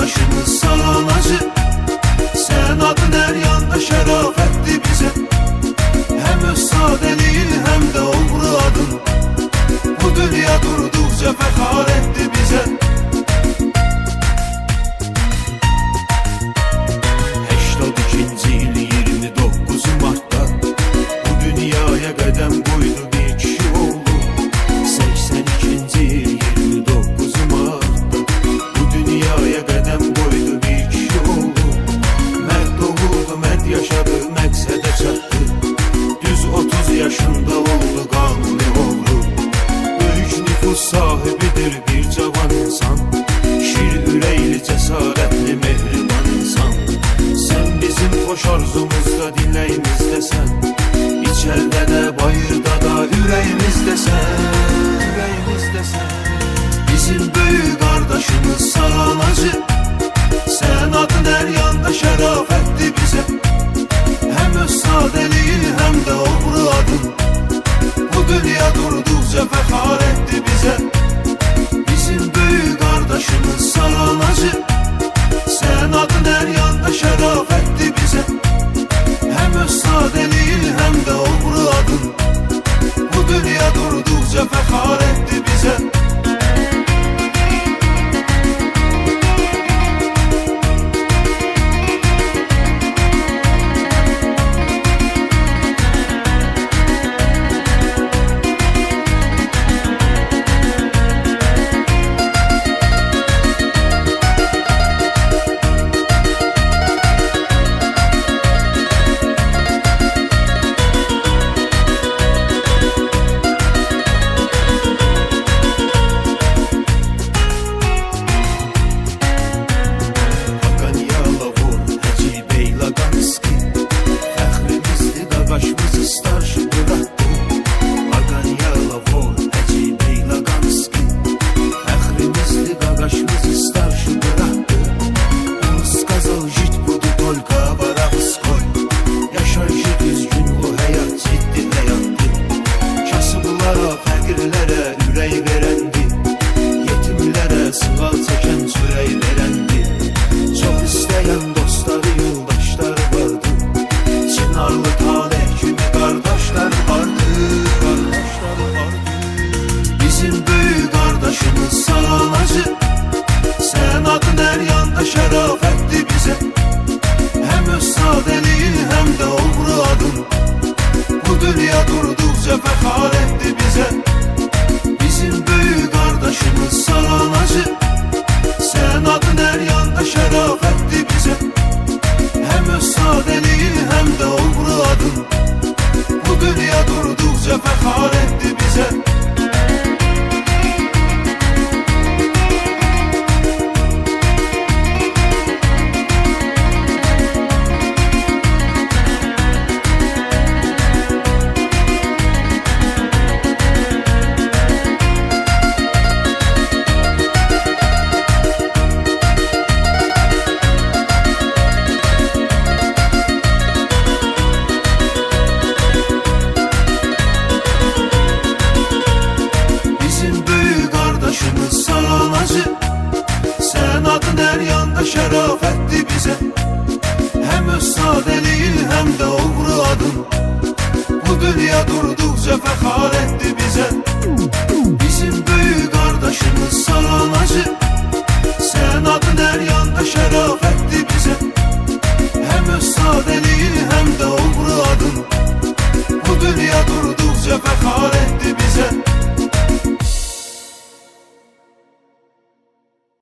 kardeşimiz Salanacı. Sen adın her yanda şerafetti bize. Hem öz sadeliğin hem de obru adın bu dünya durdukça fəxar etti bize. 82-ci il 29 Mart'ta bu dünyaya qədəm qoydu bir kişi oldu. 82-ci il 29 Mart'ta bu dünyaya qədəm qoydu bir kişi oldu. Mərd doğuldu, mərd yaşadı, məqsədə çatdı. Düz 30 yaşında oldu qanuni oğru. Böyük nüfus sahibidir bir cavan insan. Şir ürəkli, cəsarətli, mehriban insan. Sen bizim hoş arzumuzda, dinləyimizdəsən. İçərdə də, bayırda da, ürəyimizdəsən. Bizim böyük kardeşimiz Salanacı. Sen adın her yanda şərafətli bize. Hem öz sadeliğin hem de obru adın bu dünya durdukça fəxar etti bize. Bizim büyük kardeşimiz Salanacı. Sen adın her yanda şərafətli bize. Hem öz sadeliğin hem de obru adın bu dünya durdukça fəxar etti bize. Sen adın her yanda şərafətli bize. Hem öz sadeliğin hem de obru adın bu dünya durdukça fəxar etti bize. Bizim büyük kardeşimiz Salanacı. Sen adın her yanda şərafətli bize. Hem öz sadeliğin hem de obru adın bu dünya durdukça fəxar etti bize. Salanacı. Sen adın her yanda şərafətli bize. Hem öz sadeliğin hem de obru adın bu dünya durdukça fəxar etti bize. Bizim büyük kardeşimiz Salanacı. Sen adın her yanda şərafətli bize. Hem öz sadeliğin hem de obru adın bu dünya durdukça fəxar etti